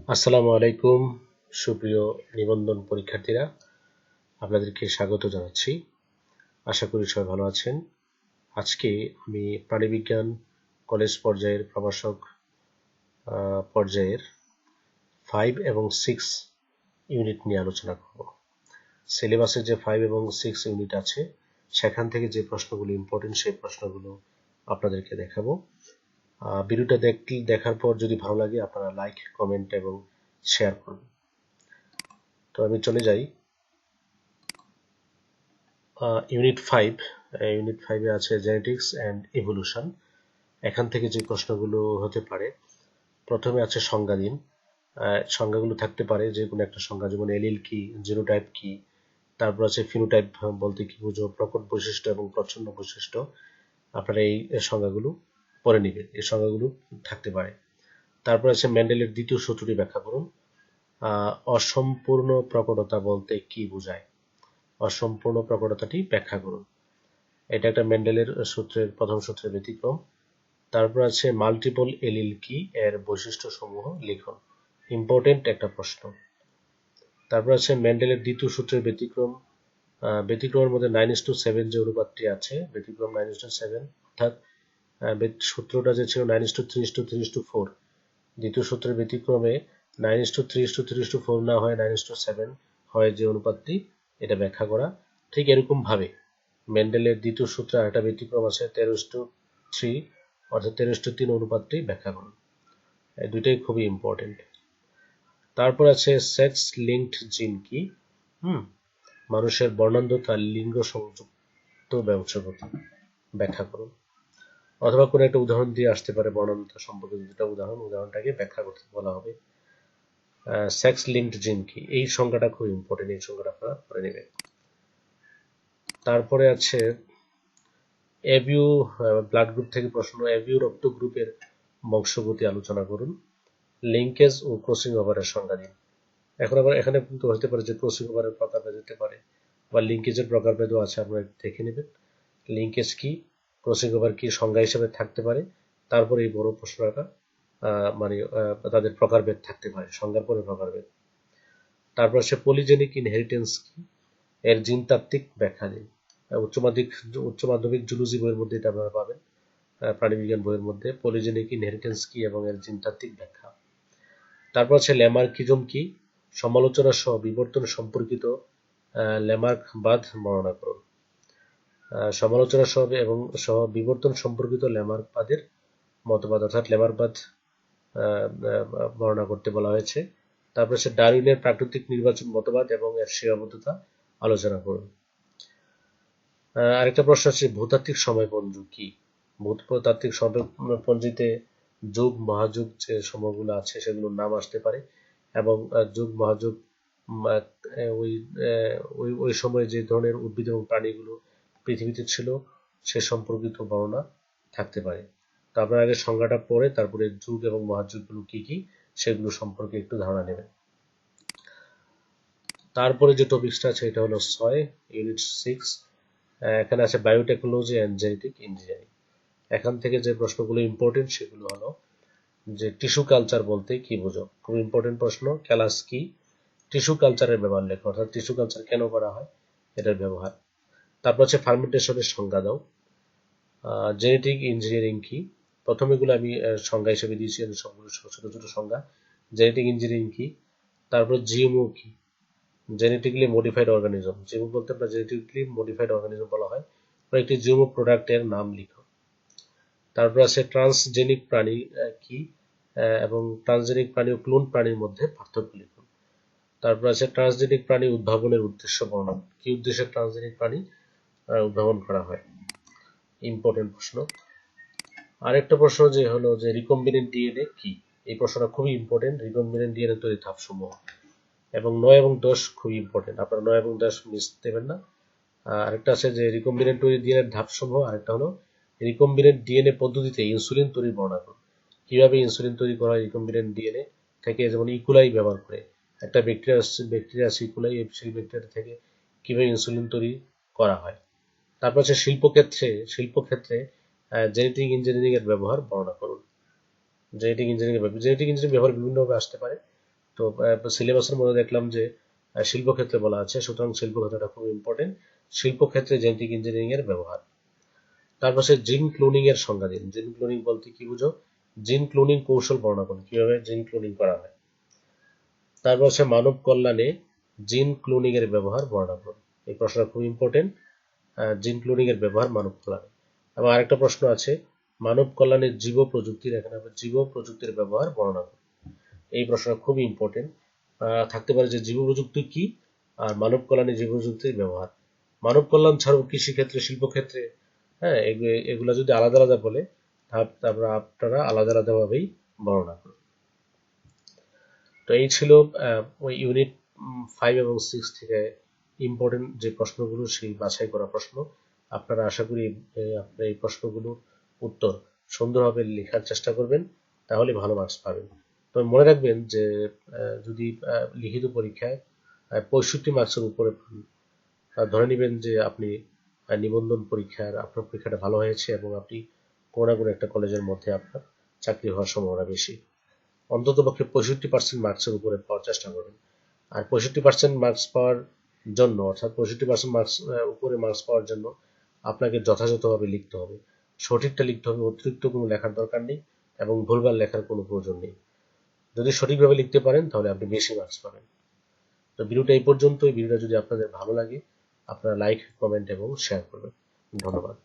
আসসালামু আলাইকুম সুপ্রিয় নিবন্ধন পরীক্ষার্থীরা, আপনাদেরকে স্বাগত জানাচ্ছি। আশা করি সবাই ভালো আছেন। আজকে আমি প্রাণীবিজ্ঞান কলেজ পর্যায়ের প্রভাষক পর্যায়ের 5 এবং 6 ইউনিট নিয়ে আলোচনা করব। সিলেবাসে যে 5 এবং 6 ইউনিট আছে সেখান থেকে যে প্রশ্নগুলো ইম্পর্টেন্ট সেই প্রশ্নগুলো আপনাদেরকে দেখাবো। ভিডিওটা দেখার পর যদি ভালো লাগে আপনারা লাইক, কমেন্ট এবং শেয়ার করুন। তো আমি চলে যাই ইউনিট 5। ইউনিট 5-এ আছে জেনেটিক্স অ্যান্ড ইভলিউশন। এখান থেকে যে প্রশ্নগুলো হতে পারে, প্রথমে আছে সংজ্ঞা দিন। সংজ্ঞাগুলো থাকতে পারে যে কোনো একটা সংজ্ঞা, যেমন এলিল কি, জিনোটাইপ কি, তারপর আছে ফিনোটাইপ বলতে কি বুঝো, প্রকট বৈশিষ্ট্য এবং প্রচ্ছন্ন বৈশিষ্ট্য। আপনারা এই সংজ্ঞাগুলো পড়ে নেবেন, এই সংজ্ঞাগুলো থাকতে পারে। তারপর আছে মেন্ডেলের দ্বিতীয় সূত্রটি ব্যাখ্যা করুন। অসম্পূর্ণ প্রকটতা বলতে কি বোঝায়? অসম্পূর্ণ প্রকটতাটি ব্যাখ্যা করুন। এটা একটা মেন্ডেলের সূত্রের প্রথম সূত্রের ব্যতিক্রম। তারপর আছে মাল্টিপল এলিল কি, এর বৈশিষ্ট্য সমূহ লিখুন। ইম্পর্টেন্ট একটা প্রশ্ন। তারপর আছে মেন্ডেলের দ্বিতীয় সূত্রের ব্যতিক্রম। ব্যতিক্রমের মধ্যে 9:7 যে অনুপাতটি আছে, ব্যতিক্রম 9:7, অর্থাৎ সূত্রটা যে ছিল 9:3:3:4, দ্বিতীয় সূত্রের ব্যতিক্রমে 9:3:3:4 না হয় 9:7 হয় যে অনুপাতটি, এটা ব্যাখ্যা করা। ঠিক এরকম ভাবে মেন্ডেলের দ্বিতীয় সূত্রে আরেকটা ব্যতিক্রম আছে 13:3, অর্থাৎ 13:3 অনুপাতটি ব্যাখ্যা করুন। এই দুইটাই খুবই ইম্পর্টেন্ট। তারপর আছে সেক্স লিঙ্কড জিন কি, মানুষের বর্ণান্ধতা লিঙ্গ সংযুক্ত বংশগতি ব্যাখ্যা করুন। অথবা কোনো একটা উদাহরণ দিয়ে আসতে পারে বর্ণান্ধতা সম্পর্কে দুটা উদাহরণটাকে ব্যাখ্যা করতে বলা হবে। সেক্স লিঙ্কড জিন কি, এই সংখ্যাটা খুব ইম্পর্টেন্ট, এই সংখ্যাটা আপনারা পড়ে নেবেন। তারপরে আছে এবিউ ব্লাড গ্রুপ থেকে প্রশ্ন, এবিউ রক্ত গ্রুপের বংশগতি আলোচনা করুন। লিঙ্কেজ ও ক্রসিং ওভারের সংজ্ঞা দিন। এখন আবার এখানে কিন্তু হতে পারে যে ক্রসিং ওভারের প্রকারভেদ হতে পারে বা লিঙ্কেজের প্রকারভেদও আছে, আপনারা দেখে নেবেন। লিঙ্কেজ কি, ক্রসিং ওভার কি সংজ্ঞা হিসেবে থাকতে পারে, তারপরে এই বড় প্রশ্নটা মানে তাদের প্রকারভেদ থাকতে পারে, সংজ্ঞার পরে প্রকারভেদ। তারপর সে পলিজেনিক ইনহেরিটেন্স কি, এর জিনতাত্ত্বিক ব্যাখ্যা দিন। উচ্চ মাধ্যমিক জুলজি বইয়ের মধ্যে এটা আপনারা পাবেন, প্রাণীবিজ্ঞান বইয়ের মধ্যে পলিজেনিক ইনহেরিটেন্স কি এবং এর জিনতাত্ত্বিক ব্যাখ্যা। তারপর আছে ল্যামার্কিজম কি, সমালোচনা সহ বিবর্তন সম্পর্কিত ল্যামার্কবাদ বর্ণনা করুন। সমালোচনা সহ বিবর্তন সম্পর্কিত ল্যামার্কবাদের মতবাদ, অর্থাৎ ল্যামার্কবাদ বর্ণনা করতে বলা হয়েছে। তারপর আছে ডারউইনের প্রাকৃতিক নির্বাচন মতবাদ এবং এর সীমাবদ্ধতা আলোচনা করুন। আরেকটা প্রশ্ন আছে ভূতাত্ত্বিক সময়পঞ্জি কি। ভূতাত্ত্বিক সময়পঞ্জিতে যুগ মহাযুগ যে সময়গুলো আছে সেগুলোর নাম আসতে পারে, এবং যুগ মহাযুগ ওই সময় যে ধরনের উদ্ভিদ এবং প্রাণীগুলো পৃথিবীতে ছিল সে সম্পর্কিত বর্ণনা থাকতে পারে। তো আপনারা আগে সংজ্ঞাটা পড়ে তারপরে যুগ এবং মহাযুগগুলো কি কি সেগুলো সম্পর্কে একটু ধারণা নেবেন। তারপরে যে টপিকসটা আছে এটা হলো 6, ইউনিট 6। এখানে আছে বায়োটেকনোলজি অ্যান্ড জেনেটিক ইঞ্জিনিয়ারিং। এখান থেকে যে প্রশ্নগুলো ইম্পর্টেন্ট সেগুলো হলো যে টিস্যু কালচার বলতে কি বোঝো, খুব ইম্পর্টেন্ট প্রশ্ন। ক্যালাস কি, টিস্যু কালচারের ব্যবহার লেখো, অর্থাৎ টিস্যু কালচার কেন করা হয় এটার ব্যবহার। তারপর হচ্ছে ফার্মেন্টেশনের সংজ্ঞা দাও। জেনেটিক ইঞ্জিনিয়ারিং কি, প্রথম এগুলো আমি সংজ্ঞা হিসেবে দিয়েছি, সবগুলো ছোট ছোট সংজ্ঞা। জেনেটিক ইঞ্জিনিয়ারিং কি, তারপর জিএমও কি, জেনেটিক্যালি মডিফাইড অর্গানিজম। জিএমও বলতে আমরা জেনেটিক্যালি মডিফাইড অর্গানিজম বলা হয়। একটি জিএমও প্রোডাক্টের নাম লিখো। তারপর আছে ট্রান্সজেনিক প্রাণী কি, এবং ট্রান্সজেনিক প্রাণী ও ক্লোন প্রাণীর মধ্যে পার্থক্য লিখুন। তারপর আছে ট্রান্সজেনিক প্রাণী উদ্ভাবনের উদ্দেশ্য বর্ণনা, কি উদ্দেশ্যে ট্রান্সজেনিক প্রাণী উদ্ভাবন করা হয়, ইম্পর্টেন্ট প্রশ্ন। আরেকটা প্রশ্ন যে হলো যে রিকম্বিনেন্ট ডিএনএ কি, এই প্রশ্নটা খুবই ইম্পর্টেন্ট। রিকম্বিনেন্ট ডিএনএ তৈরি ধাপসমূহ, এবং 9 এবং 10 খুবই ইম্পর্টেন্ট, আপনারা 9 এবং 10 মিস দেবেন না। আরেকটা আছে যে রিকম্বিনেন্ট ডিএনএ ধাপসমূহ, আরেকটা হলো রিকম্বিনেন্ট ডিএনএ পদ্ধতিতে ইনসুলিন তৈরির বর্ণনা করুন। কিভাবে ইনসুলিন তৈরি করা হয় রিকম্বিনেন্ট ডিএনএ থেকে, যেমন ইকুলাই ব্যবহার করে, একটা ব্যাকটেরিয়া আছে ইকুলাই, সেই ব্যাকটেরিয়া থেকে কিভাবে ইনসুলিন তৈরি করা হয়। তারপর আছে শিল্পক্ষেত্রে জেনেটিক ইঞ্জিনিয়ারিং এর ব্যবহার বর্ণনা করুন। জেনেটিক ইঞ্জিনিয়ারিং ব্যবহার বিভিন্নভাবে আসতে পারে, তো সিলেবাসের মধ্যে দেখলাম যে শিল্পক্ষেত্রে বলা আছে, সুতরাং শিল্পক্ষেত্রটা খুব ইম্পর্টেন্ট। শিল্পক্ষেত্রে জেনেটিক ইঞ্জিনিয়ারিং এর ব্যবহার। তারপর জিন ক্লোনিং এর সংজ্ঞা দিন। জিন ক্লোনিং বলতে কি বুঝো? জিন ক্লোনিং কৌশল বর্ণনা করুন, কিভাবে জিন ক্লোনিং করা হয়। তারপর মানব কল্যাণে জিন ক্লোনিং এর ব্যবহার বর্ণনা করুন। এই প্রশ্নটা খুব ইম্পর্টেন্ট। জিন ক্লোনিং এর ব্যবহার মানব কল্যাণে। এবং আরেকটা প্রশ্ন আছে, মানব কল্যাণে জীব প্রযুক্তির, এখানে জীব প্রযুক্তির ব্যবহার বর্ণনা করুন। এই প্রশ্নটা খুব ইম্পর্টেন্ট। থাকতে পারে যে জীব প্রযুক্তি কি, আর মানব কল্যাণে জীব প্রযুক্তির ব্যবহার। মানব কল্যাণ ছাড়াও কৃষিক্ষেত্রে, শিল্পক্ষেত্রে, হ্যাঁ, এগুলা যদি আলাদা আলাদা বলে, তারপর আপনারা আলাদা আলাদা ভাবেই বর্ণনা করুন। তো এই ছিল ওই ইউনিট 5 এবং 6 থেকে ইম্পর্টেন্ট যে প্রশ্নগুলো, সেই বাছাই করা প্রশ্ন। আপনারা আশা করি আপনার এই প্রশ্নগুলোর উত্তর সুন্দরভাবে লেখার চেষ্টা করবেন, তাহলে ভালো মার্কস পাবেন। তো মনে রাখবেন যে যদি লিখিত পরীক্ষায় 65 মার্কসের উপরে পান, ধরে নেবেন যে আপনি নিবন্ধন পরীক্ষার আপনার পরীক্ষাটা ভালো হয়েছে এবং আপনি কোনো না কোনো একটা কলেজের মধ্যে আপনার চাকরি হওয়ার সম্ভাবনা বেশি। অন্ততপক্ষে 65% মার্কসের উপরে পাওয়ার চেষ্টা করবেন। আর 65% মার্কস পাওয়ার জন্য, অর্থাৎ 65% মার্কস উপরে মার্কস পাওয়ার জন্য আপনাকে যথাযথভাবে লিখতে হবে। সঠিকটা লিখতে হবে, অতিরিক্ত কোনো লেখার দরকার নেই এবং ভুলভাল লেখার কোনো প্রয়োজন নেই। যদি সঠিকভাবে লিখতে পারেন তাহলে আপনি বেশি মার্কস পাবেন। তো ভিডিওটা এই পর্যন্ত। এই ভিডিওটা যদি আপনাদের ভালো লাগে, আপনারা লাইক, কমেন্ট এবং শেয়ার করবেন। ধন্যবাদ।